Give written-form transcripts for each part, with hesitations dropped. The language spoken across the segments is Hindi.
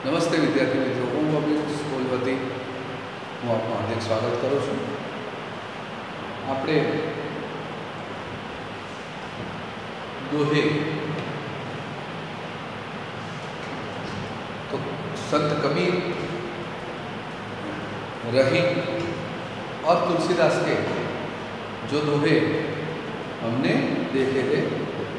નમસ્તે વિદ્યાર્થી મિત્રો, હું કપિલ સ્કૂલ વતી હું આપનું હાર્દિક સ્વાગત કરું છું. આપણે दोहे तो संत कबीर, रहीम और तुलसीदास के जो दोहे हमने देखे थे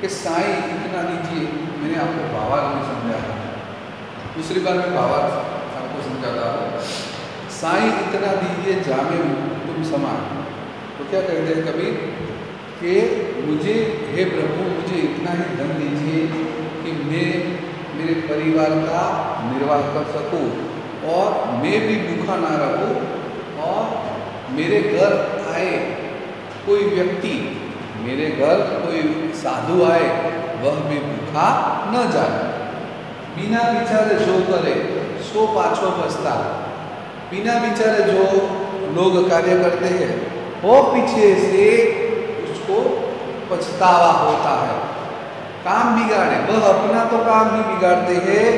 कि साईं इतना दीजिए, मैंने आपको भावार्थ में समझाया. दूसरी बार मैं भावार्थ आपको समझाता हूँ. साईं इतना दीजिए जामे तुम समान. तो क्या कहते हैं कबीर कि मुझे, हे प्रभु, मुझे इतना ही धन दीजिए कि मैं मेरे परिवार का निर्वाह कर सकूं और मैं भी भूखा ना रहूं और मेरे घर आए कोई व्यक्ति, मेरे घर कोई साधु आए, वह भी भूखा न जाए. बिना विचारे जो करे सो पाछो पछता. बिना विचारे जो लोग कार्य करते हैं वो पीछे से उसको पछतावा होता है. काम बिगाड़े, वह अपना तो काम ही बिगाड़ते हैं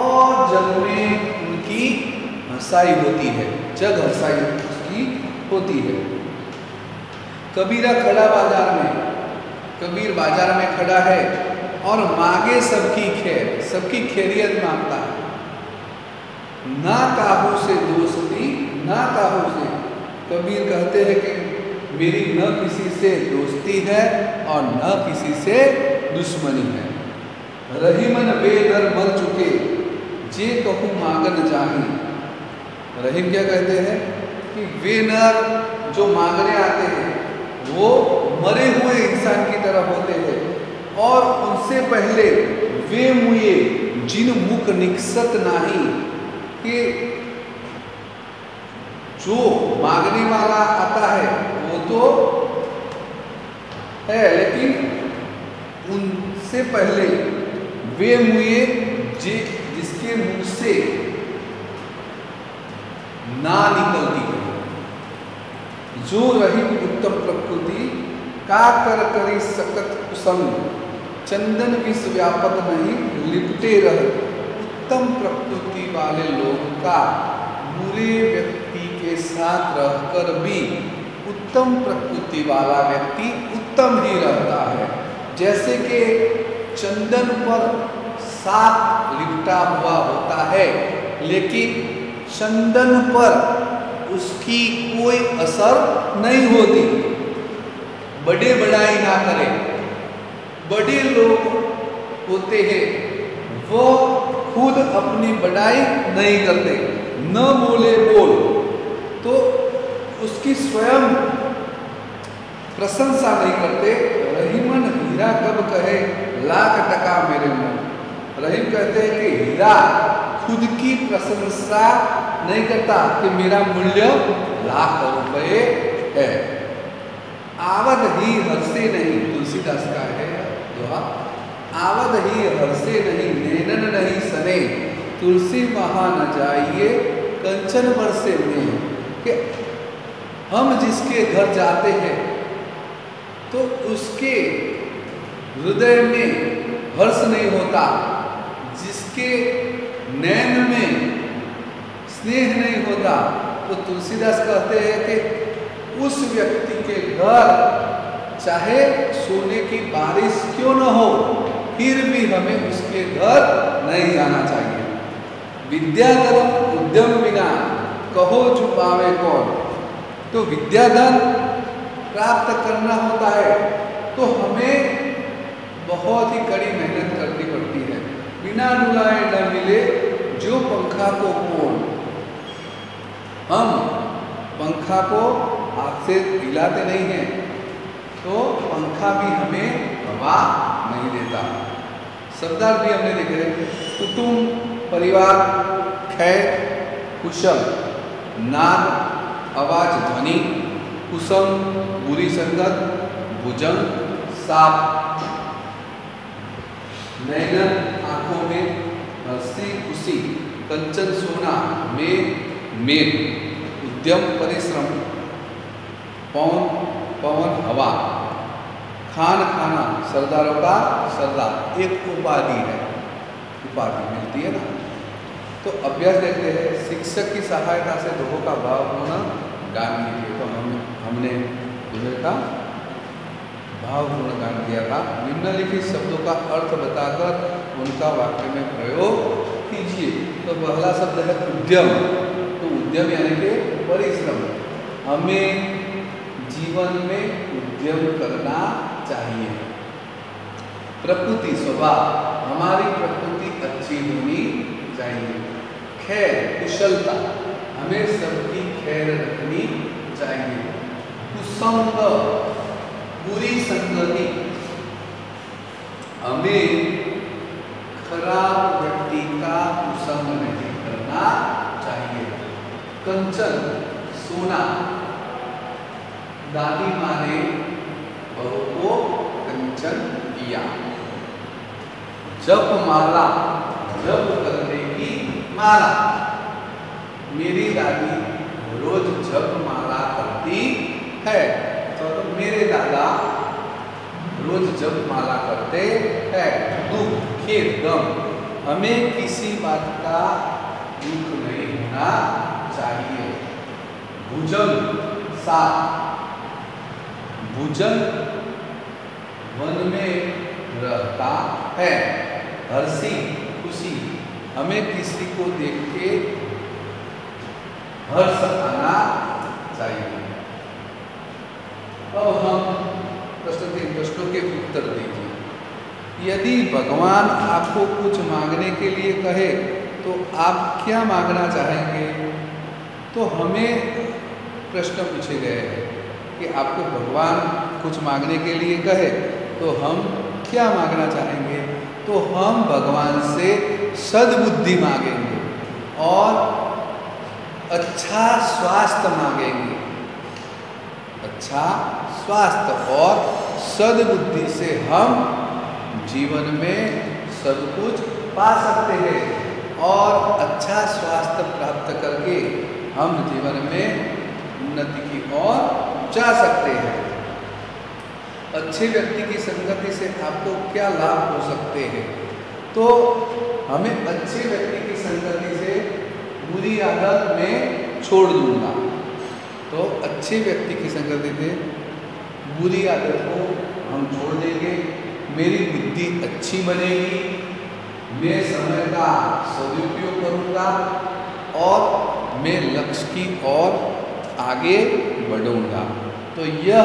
और जग में उनकी हंसाई होती है, जग हंसाई उसकी होती है. कबीरा खड़ा बाजार में, कबीर बाजार में खड़ा है और मांगे सबकी खैर, सबकी खैरियत मांगता है. ना काहू से दोस्ती, ना काहू से. कबीर कहते हैं कि मेरी न किसी से दोस्ती है और न किसी से दुश्मनी है. रहीमन बेदर मर चुके जे कहूँ मांगन चाही. रहीम क्या कहते हैं कि वे नर जो मांगने आते हैं वो मरे हुए इंसान की तरह होते हैं और उनसे पहले वे मुए जिन मुख निकसत नाही. कि जो मांगने वाला आता है वो तो है, लेकिन उनसे पहले वे मुए जिसके मुंह से ना निकलती है. जो रही उत्तम प्रकृति का कर करी सकत कुसंग. चंदन विष व्यापक नहीं लिपटे रह. उत्तम प्रकृति वाले लोग का बुरे व्यक्ति के साथ रहकर भी उत्तम प्रकृति वाला व्यक्ति उत्तम ही रहता है. जैसे कि चंदन पर साफ लिपटा हुआ होता है लेकिन चंदन पर उसकी कोई असर नहीं होती. बड़े बड़ाई ना करें. बड़े लोग होते हैं वो खुद अपनी बड़ाई नहीं करते, न बोले बोल तो उसकी स्वयं प्रशंसा नहीं करते. रहीमन हीरा कब कहे लाख टका मेरे मुंह. रहीम कहते हैं कि हीरा खुद की प्रशंसा नहीं करता कि मेरा मूल्य लाख रुपए है. आवद ही हर्षे नहीं, तुलसीदास का है दोहा. आवद ही हर्षे नहीं नैनन नहीं सने. तुलसी महा न जाइए कंचन बरसे में. कि हम जिसके घर जाते हैं तो उसके हृदय में हर्ष नहीं होता, जिसके नैन में स्नेह नहीं होता. तो तुलसीदास कहते हैं कि उस व्यक्ति के घर चाहे सोने की बारिश क्यों न हो फिर भी हमें उसके घर नहीं जाना चाहिए. विद्याधन उद्यम बिना कहो छुपावे कौन. तो विद्याधन प्राप्त करना होता है तो हमें बहुत ही कड़ी मेहनत करनी पड़ती है. बिना डुलाए न मिले जो पंखा को कोण. हम पंखा को हाथ से हिलाते नहीं हैं तो पंखा भी हमें हवा नहीं देता. शब्दार्थ भी हमने देखे. कुटुंब परिवार, खैर कुशल, नाद आवाज ध्वनि, कुसुम बुरी संगत, भुजंग साप, नैनन आंखों में हंसी खुशी, कंचन सोना में मेघ, उद्यम परिश्रम, पवन पवन हवा, खान खाना सरदारों का सरदार. एक उपाधि है, उपाधि मिलती है ना. तो अभ्यास देखते हैं। शिक्षक की सहायता से दोहों का भावपूर्ण गान कीजिए। तो हमने दोहे का भावपूर्ण गान किया था। निम्नलिखित शब्दों का अर्थ बताकर उनका वाक्य में प्रयोग कीजिए। तो पहला शब्द है उद्यम। तो उद्यम यानी कि परिश्रम। हमें जीवन में उद्यम करना चाहिए। प्रकृति स्वभाव, हमारी प्रकृति अच्छी होनी चाहिए। खैर कुशलता, हमें सबकी खैर रखनी चाहिए। कुसंग, बुरी संगति, हमें खराब व्यक्ति का कुसंग नहीं करना चाहिए। कंचन सोना, दादी माँ ने बहू को कंचन दिया। जप माला, जप करने की माला, मेरी दादी रोज जप माला करती है। तो मेरे दादा रोज जप माला करते हैं। दुख, खेद, गम, हमें किसी बात का दुख नहीं होना चाहिए। भुजन साथ, भुजन वन में रहता है। हर्षी खुशी, हमें किसी को देख के हर्ष आना चाहिए। अब हम प्रश्नों के उत्तर दीजिए। यदि भगवान आपको कुछ मांगने के लिए कहे तो आप क्या मांगना चाहेंगे? तो हमें प्रश्न पूछे गए हैं कि आपको भगवान कुछ मांगने के लिए कहे तो हम क्या मांगना चाहेंगे? तो हम भगवान से सद्बुद्धि मांगेंगे और अच्छा स्वास्थ्य मांगेंगे। अच्छा स्वास्थ्य और सद्बुद्धि से हम जीवन में सब कुछ पा सकते हैं और अच्छा स्वास्थ्य प्राप्त करके हम जीवन में उन्नति की ओर जा सकते हैं। अच्छे व्यक्ति की संगति से आपको क्या लाभ हो सकते हैं? तो हमें अच्छे व्यक्ति की संगति से बुरी आदत में छोड़ दूंगा। तो अच्छे व्यक्ति की संगति से बुरी आदत को हम छोड़ देंगे। मेरी बुद्धि अच्छी बनेगी, मैं समय का सदुपयोग करूंगा और मैं लक्ष्य की ओर आगे बढ़ूंगा। तो यह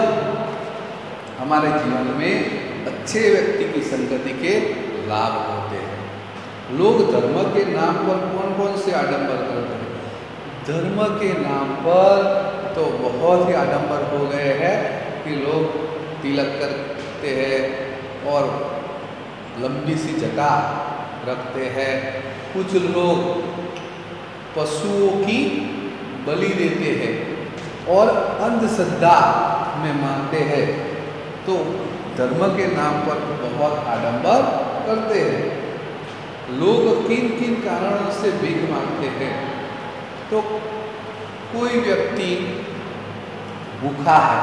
हमारे जीवन में अच्छे व्यक्ति की संगति के लाभ होते हैं। लोग धर्म के नाम पर कौन कौन से आडंबर करते हैं? धर्म के नाम पर तो बहुत ही आडंबर हो गए हैं कि लोग तिलक करते हैं और लंबी सी जटा रखते हैं। कुछ लोग पशुओं की बलि देते हैं और अंधश्रद्धा में मानते हैं। तो धर्म के नाम पर बहुत आडंबर करते हैं। लोग किन किन कारणों से भीख मांगते हैं? तो कोई व्यक्ति भूखा है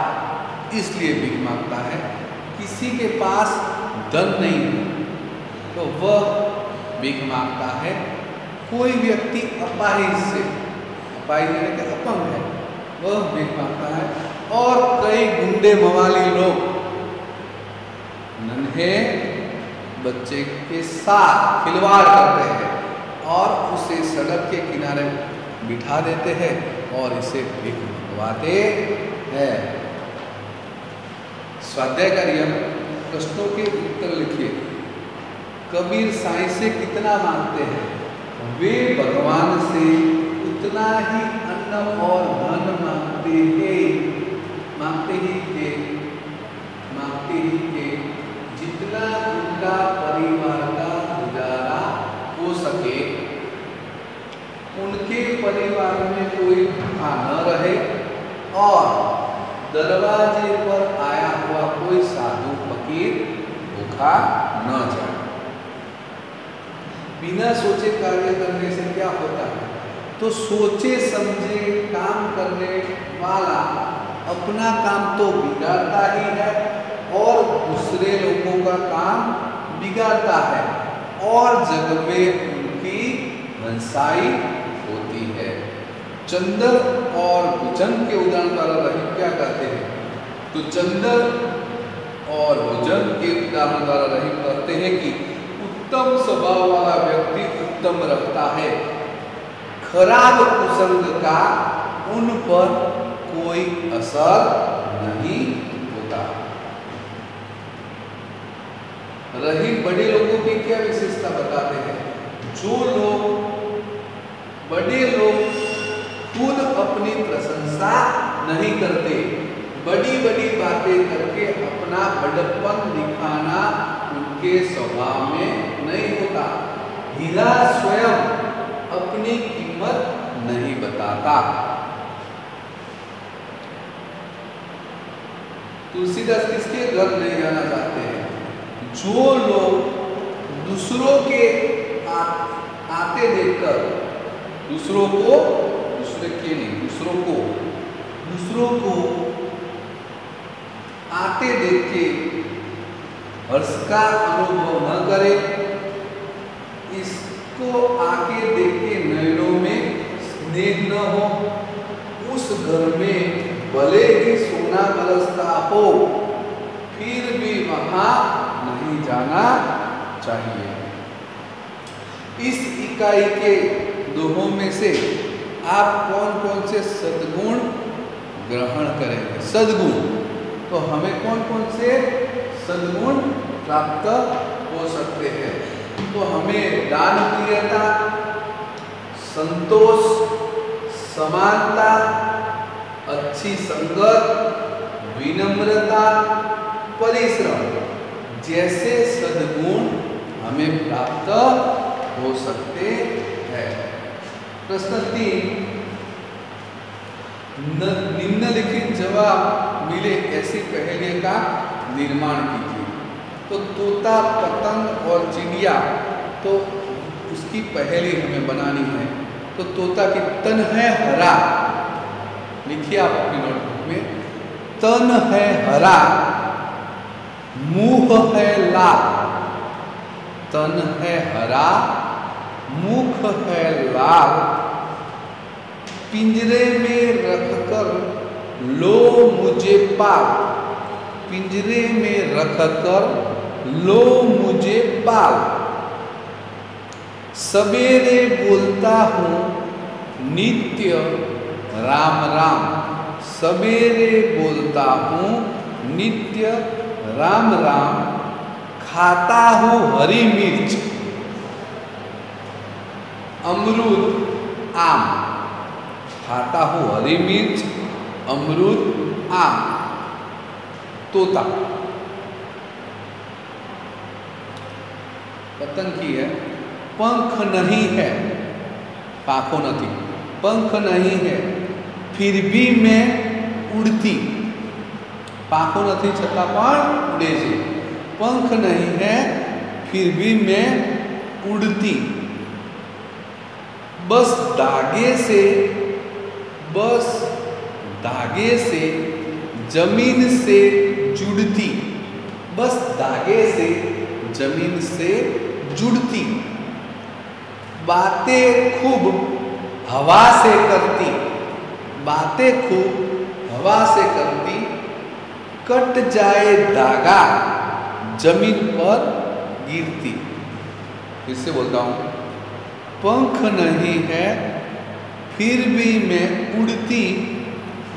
इसलिए भीख मांगता है। किसी के पास धन नहीं है तो वह भीख मांगता है। कोई व्यक्ति अपाहिज से, अपाहिज यानी कि अपंग है, वह भीख मांगता है। और कई गुंडे मवाली लोग नन्हे बच्चे के साथ खिलवाड़ करते हैं और उसे सड़क के किनारे बिठा देते हैं और इसे भीख मंगवाते हैं। स्वाध्याय कार्य प्रश्नों के उत्तर लिखिए। कबीर साईं से कितना मांगते हैं? वे भगवान से उतना ही अन्न और धन मांगते ही थे जितना उनका परिवार का गुजारा हो सके। उनके परिवार में कोई भूखा न रहे और दरवाजे पर आया हुआ कोई साधु फकीर भूखा न जाए। बिना सोचे कार्य करने से क्या होता है? तो सोचे समझे काम करने वाला अपना काम तो बिगाड़ता ही है और दूसरे लोगों का काम बिगाड़ता है और जग में उनकी हंसाई होती है। चंदर और भुजंग के उदाहरण द्वारा रहीम क्या कहते हैं? तो चंदर और भुजंग के उदाहरण द्वारा रहीम कहते हैं कि उत्तम स्वभाव वाला व्यक्ति उत्तम रखता है, खराब कुसंग का उन पर कोई असर नहीं होता। रहीम बड़े लोगों की क्या विशेषता बताते हैं? जो लोग बड़े लोग खुद अपनी प्रशंसा नहीं करते, बड़ी बड़ी बातें करके अपना बड़प्पन दिखाना उनके स्वभाव में नहीं होता। हीरा स्वयं अपनी कीमत नहीं बताता। तुलसीदास किसके घर नहीं जाना चाहते हैं? जो लोग दूसरों के आते देखकर दूसरों को आते देख के हर्ष का अनुभव न करे, इसको आके देख के नयनों में स्नेह न हो, उस घर में भले ही सोना बरसता हो फिर भी वहां नहीं जाना चाहिए। इस इकाई के दोहों में से आप कौन कौन से सद्गुण ग्रहण करेंगे? सद्गुण, तो हमें कौन कौन से सद्गुण प्राप्त हो सकते हैं? तो हमें दान प्रियता, संतोष, समानता, अच्छी संगत, विनम्रता, परिश्रम जैसे सद्गुण हमें प्राप्त हो सकते हैं। प्रश्न 3, निम्नलिखित जवाब मिले ऐसी पहेली का निर्माण कीजिए। तो तोता, पतंग और चिड़िया, तो उसकी पहेली हमें बनानी है। तो तोता की तन है हरा, लिखिए आप अपनी नोटबुक में, तन है हरा, मुंह है लाल। तन है हरा, मुख है लाल, पिंजरे में रखकर लो मुझे पाल। पिंजरे में रखकर लो मुझे पाल, सवेरे बोलता हूँ नित्य राम राम। सवेरे बोलता हूँ नित्य राम राम, खाता हूँ हरी मिर्च, अमरूद, आम। खाता हूँ हरी मिर्च, अमरूद, आम। तोता पतंग की है, पंख नहीं है, पाखो नहीं, पंख नहीं है फिर भी मैं उड़ती। पाखो नहीं छता पण उड़े छे, पंख नहीं है फिर भी मैं उड़ती। बस धागे से जमीन से जुड़ती। बस धागे से जमीन से जुड़ती। बातें खूब हवा से करती। बातें खूब हवा से करती, कट जाए धागा जमीन पर गिरती। फिर से बोलता हूँ, पंख नहीं है फिर भी मैं उड़ती,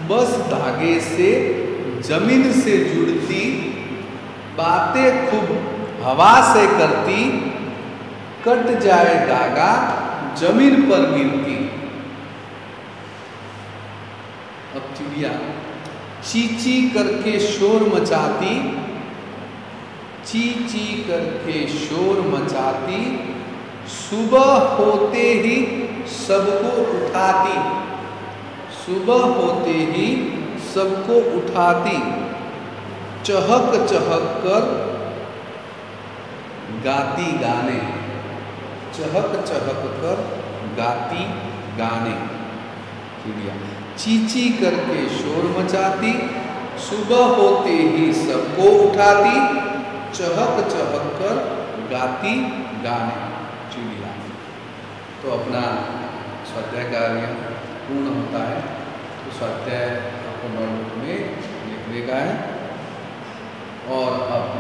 बस धागे से जमीन से जुड़ती। बातें खूब हवा से करती, कट जाए धागा जमीन पर गिरती। अब चिड़िया ची ची करके शोर मचाती। ची ची करके शोर मचाती, सुबह होते ही सबको उठाती। सुबह होते ही सबको उठाती, चहक चहक कर गाती गाने। चहक चहक कर गाती गाने। चिड़िया चींची करके शोर मचाती, सुबह होते ही सबको उठाती, चहक चहक कर गाती गाने। चिड़िया तो अपना स्वाध्याय कार्य पूर्ण होता है। तो स्वाध्याय आपको नोटबुक में लिखने का है और अब